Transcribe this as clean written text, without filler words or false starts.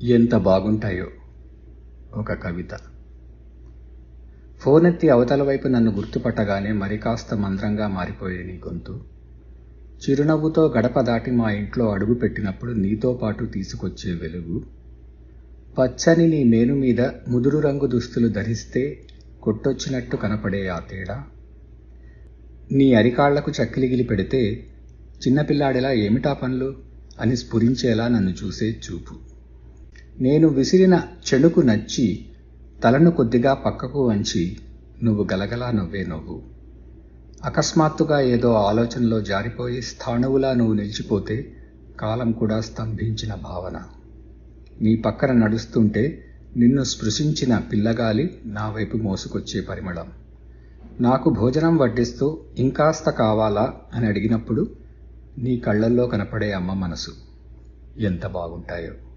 ఎంత బాగుంటాయో ఒక కవిత. ఫోనెత్తి అవతల వైపు నన్ను గుర్తుపట్టగానే మరి కాస్త మంద్రంగా మారిపోయే నీ గొంతు. చిరునవ్వుతో గడప దాటి మా ఇంట్లో అడుగు పెట్టినప్పుడు నీతో పాటు తీసుకొచ్చే వెలుగు. పచ్చని నీ మేను మీద ముదురు రంగు దుస్తులు ధరిస్తే కొట్టొచ్చినట్టు కనపడే ఆ తేడా. నీ అరికాళ్లకు చక్కిలిగిలి పెడితే చిన్నపిల్లాడిలా ఏమిటా పనులు అని స్ఫురించేలా నన్ను చూసే చూపు. నేను విసిరిన చెడుకు నచ్చి తలను కొద్దిగా పక్కకు వంచి నువ్వు గలగలా నవ్వే నవ్వు. అకస్మాత్తుగా ఏదో ఆలోచనలో జారిపోయి స్థాణువులా నువ్వు నిలిచిపోతే కాలం కూడా స్తంభించిన భావన. నీ పక్కన నడుస్తుంటే నిన్ను స్పృశించిన పిల్లగాలి నా వైపు మోసుకొచ్చే పరిమళం. నాకు భోజనం వడ్డిస్తూ ఇంకాస్త కావాలా అని అడిగినప్పుడు నీ కళ్ళల్లో కనపడే అమ్మ మనసు ఎంత బాగుంటాయో.